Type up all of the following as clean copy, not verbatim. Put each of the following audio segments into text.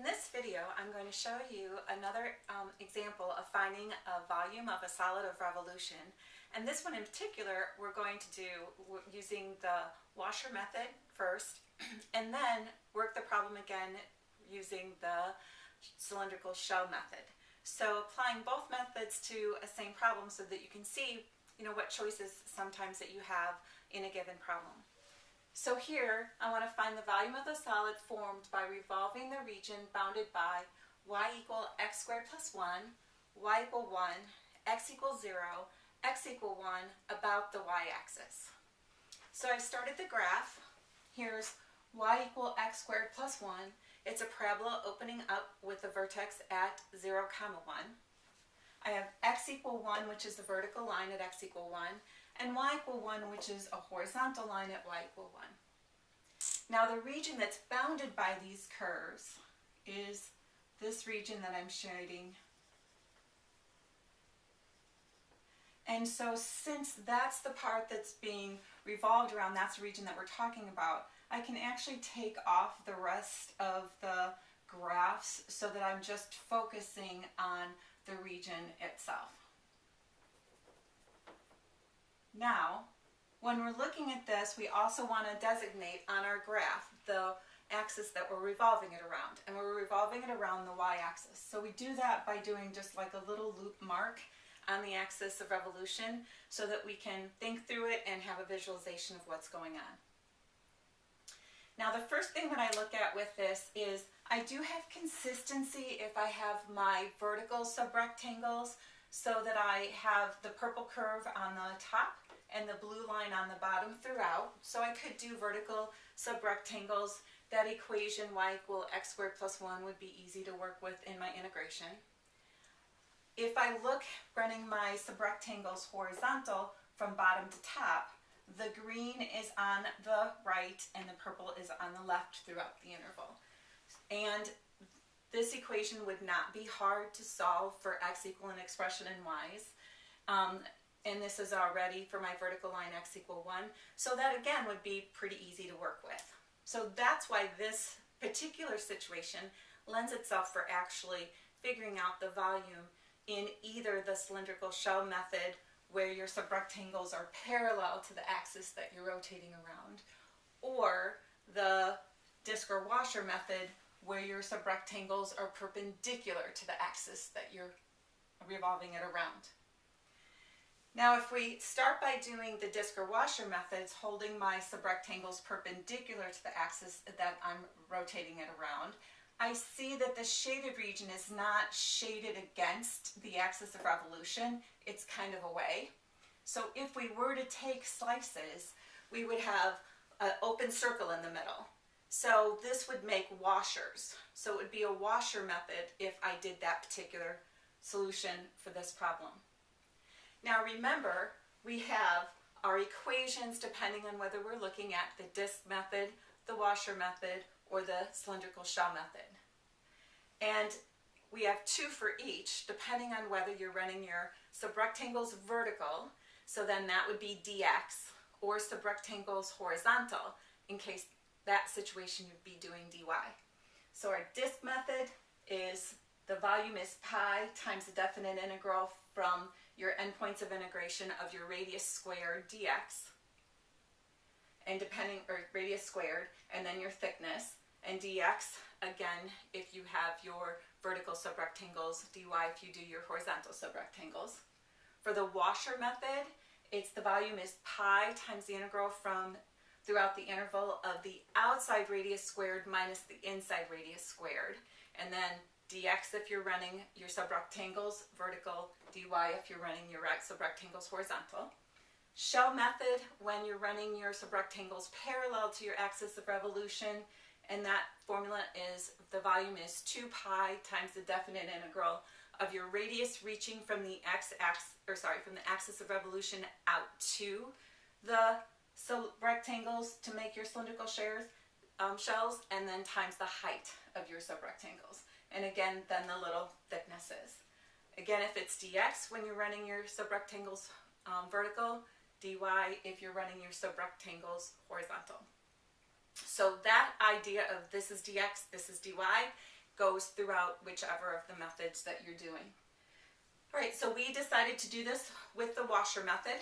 In this video, I'm going to show you another example of finding a volume of a solid of revolution. And this one in particular, we're going to do using the washer method first, and then work the problem again using the cylindrical shell method. So applying both methods to a same problem so that you can see, what choices sometimes that you have in a given problem. So here, I want to find the volume of the solid formed by revolving the region bounded by y equal x squared plus 1, y equal 1, x equals 0, x equal 1 about the y-axis. So I've started the graph. Here's y equal x squared plus 1. It's a parabola opening up with the vertex at 0, 1. I have x equal 1, which is the vertical line at x equal 1, and y equal 1, which is a horizontal line at y equal 1. Now the region that's bounded by these curves is this region that I'm shading. And so since that's the part that's being revolved around, that's the region that we're talking about, I can actually take off the rest of the graphs so that I'm just focusing on the region itself. Now, when we're looking at this, we also want to designate on our graph the axis that we're revolving it around, and we're revolving it around the y-axis. So we do that by doing just like a little loop mark on the axis of revolution so that we can think through it and have a visualization of what's going on. Now the first thing that I look at with this is I do have consistency if I have my vertical subrectangles so that I have the purple curve on the top and the blue line on the bottom throughout. So I could do vertical subrectangles. That equation y equal x squared plus 1 would be easy to work with in my integration. If I look running my subrectangles horizontal from bottom to top, the green is on the right and the purple is on the left throughout the interval. And this equation would not be hard to solve for x equal an expression in y's. And this is already for my vertical line x equal 1. So that again would be pretty easy to work with. So that's why this particular situation lends itself for actually figuring out the volume in either the cylindrical shell method where your subrectangles are parallel to the axis that you're rotating around, or the disc or washer method where your subrectangles are perpendicular to the axis that you're revolving it around. Now if we start by doing the disc or washer methods, holding my subrectangles perpendicular to the axis that I'm rotating it around, I see that the shaded region is not shaded against the axis of revolution, it's kind of away. So if we were to take slices, we would have an open circle in the middle. So this would make washers. So it would be a washer method if I did that particular solution for this problem. Now remember, we have our equations depending on whether we're looking at the disc method, the washer method, or the cylindrical shell method. And we have two for each, depending on whether you're running your subrectangles vertical, so then that would be dx, or subrectangles horizontal, in case that situation you'd be doing dy. So our disc method is the volume is pi times the definite integral from your endpoints of integration of your radius squared dx, and radius squared, and then your thickness, and dx, again, if you have your vertical subrectangles, dy if you do your horizontal subrectangles. For the washer method, the volume is pi times the integral from throughout the interval of the outside radius squared minus the inside radius squared, and then dx if you're running your subrectangles vertical, dy if you're running your subrectangles horizontal. Shell method, when you're running your subrectangles parallel to your axis of revolution, and that formula is the volume is 2 pi times the definite integral of your radius reaching from the from the axis of revolution out to the subrectangles to make your cylindrical shells, and then times the height of your subrectangles. And again, then the little thicknesses. Again, if it's dx when you're running your subrectangles vertical, dy if you're running your subrectangles horizontal. So that idea of this is dx, this is dy goes throughout whichever of the methods that you're doing. All right, so we decided to do this with the washer method.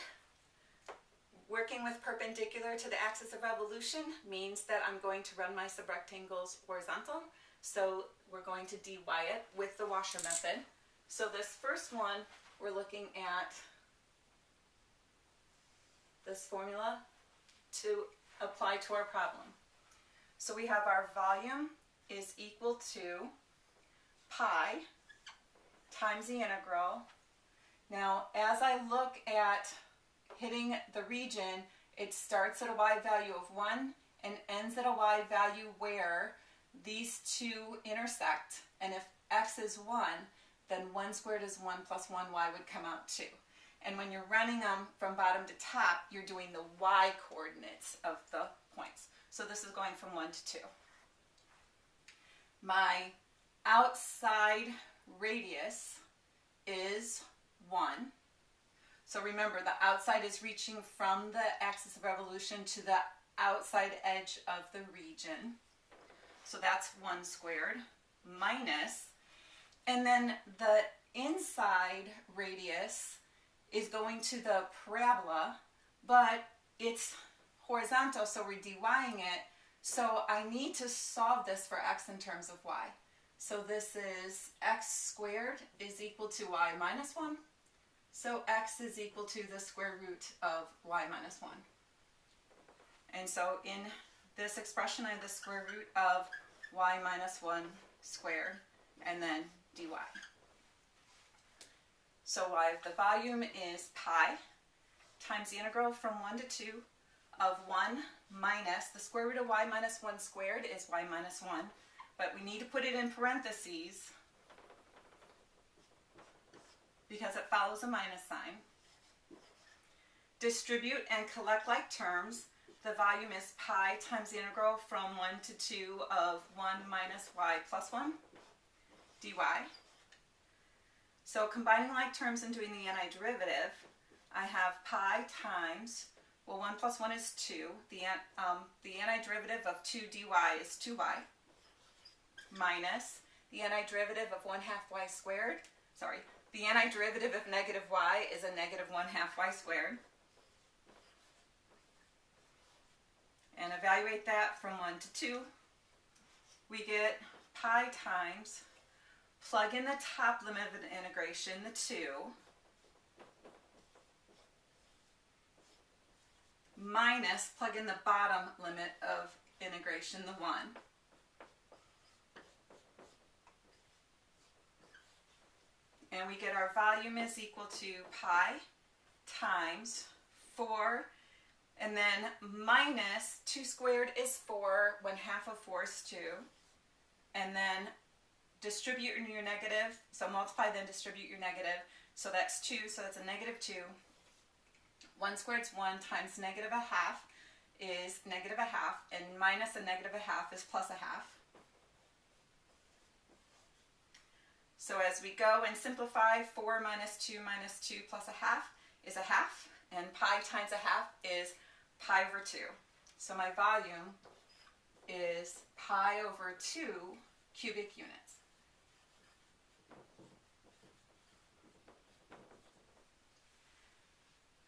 Working with perpendicular to the axis of revolution means that I'm going to run my subrectangles horizontal. So we're going to dy it with the washer method. So this first one, we're looking at this formula to apply to our problem. So we have our volume is equal to pi times the integral. Now, as I look at hitting the region, it starts at a y value of 1 and ends at a y value where these two intersect. And if x is 1, then 1 squared is 1 plus 1y would come out 2. And when you're running them from bottom to top, you're doing the y coordinates of the points. So this is going from 1 to 2. My outside radius is 1. So remember, the outside is reaching from the axis of revolution to the outside edge of the region. So that's 1 squared minus, and then the inside radius is going to the parabola, but it's horizontal, so we're dy-ing it. So I need to solve this for x in terms of y. So this is x squared is equal to y minus 1. So x is equal to the square root of y minus 1. And so in this expression, I have the square root of y minus 1 squared, and then dy. So y of the volume is pi times the integral from 1 to 2 of 1 minus the square root of y minus 1 squared is y minus 1. But we need to put it in parentheses because it follows a minus sign. Distribute and collect like terms. The volume is pi times the integral from 1 to 2 of 1 minus y plus 1 dy. So combining like terms and doing the antiderivative, I have pi times, well, 1 plus 1 is 2. The antiderivative of 2 dy is 2y minus the antiderivative of 1 half y squared. Sorry, the antiderivative of negative y is a negative 1 half y squared. And evaluate that from 1 to 2. We get pi times, plug in the top limit of an integration, the 2, minus plug in the bottom limit of integration, the 1. And we get our volume is equal to pi times 4, and then minus 2 squared is 4, when half of 4 is 2. And then distribute your negative, so multiply, then distribute your negative. So that's 2, so that's a negative 2. 1 squared is 1 times negative a half is negative a half, and minus a negative a half is plus a half. So as we go and simplify, 4 minus 2 plus a half is a half, and pi times a half is pi over 2. So my volume is pi over 2 cubic units.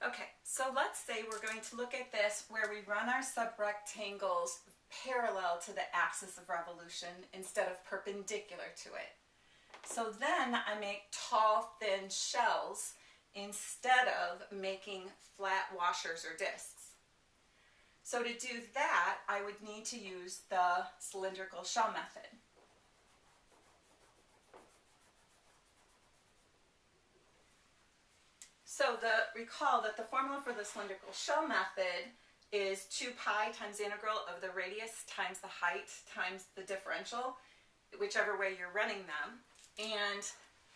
Okay, so let's say we're going to look at this where we run our subrectangles parallel to the axis of revolution instead of perpendicular to it. So then I make tall, thin shells instead of making flat washers or discs. So to do that, I would need to use the cylindrical shell method. So recall that the formula for the cylindrical shell method is 2 pi times the integral of the radius times the height times the differential, whichever way you're running them. And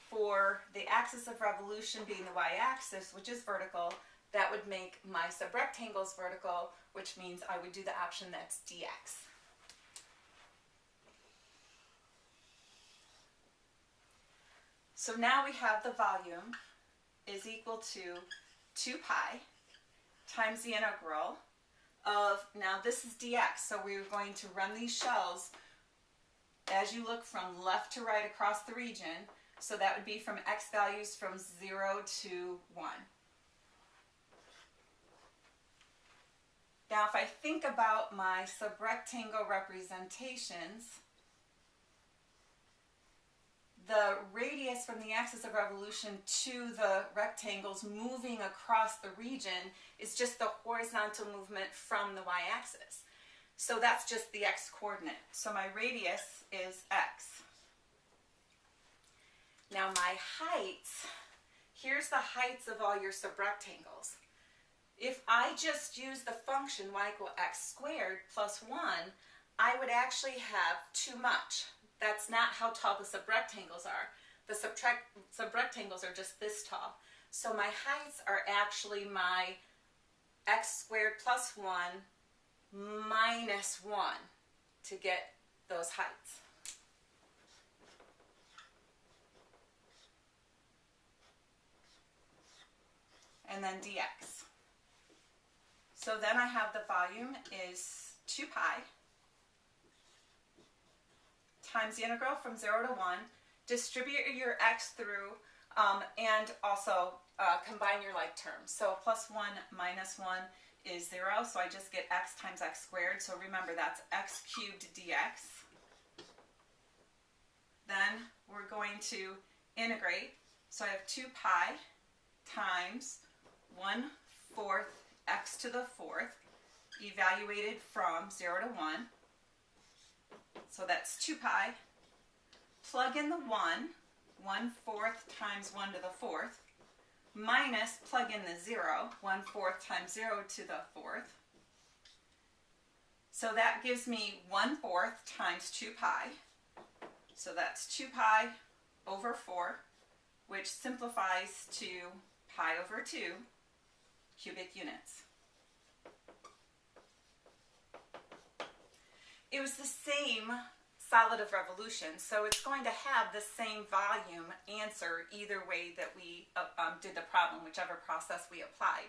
for the axis of revolution being the y-axis, which is vertical, that would make my subrectangles vertical, which means I would do the option that's dx. So now we have the volume is equal to 2 pi times the integral of, now this is dx, so we're going to run these shells as you look from left to right across the region. So that would be from x values from 0 to 1. Now if I think about my subrectangle representations, the radius from the axis of revolution to the rectangles moving across the region is just the horizontal movement from the y-axis. So that's just the x-coordinate. So my radius is x. Now my heights, here's the heights of all your subrectangles. If I just use the function y equal x squared plus 1, I would actually have too much. That's not how tall the subrectangles are. The subrectangles are just this tall. So my heights are actually my x squared plus 1 minus 1 to get those heights. And then dx. So then I have the volume is 2 pi times the integral from 0 to 1. Distribute your x through and also combine your like terms. So plus 1 minus 1 is 0, so I just get x times x squared. So remember that's x cubed dx. Then we're going to integrate. So I have 2 pi times 1/4 x to the 4th, evaluated from 0 to 1. So that's 2 pi. Plug in the 1, 1/4 times 1 to the 4th, minus plug in the 0, 1/4 times 0 to the 4th. So that gives me 1/4 times 2 pi. So that's 2 pi over 4, which simplifies to pi over 2 cubic units. It was the same solid of revolution, so it's going to have the same volume answer either way that we did the problem, whichever process we applied.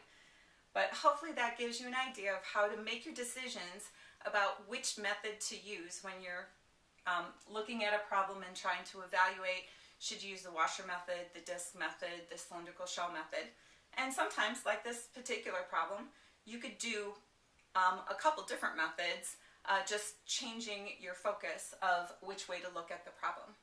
But hopefully that gives you an idea of how to make your decisions about which method to use when you're looking at a problem and trying to evaluate, should you use the washer method, the disc method, the cylindrical shell method. And sometimes, like this particular problem, you could do a couple different methods, just changing your focus of which way to look at the problem.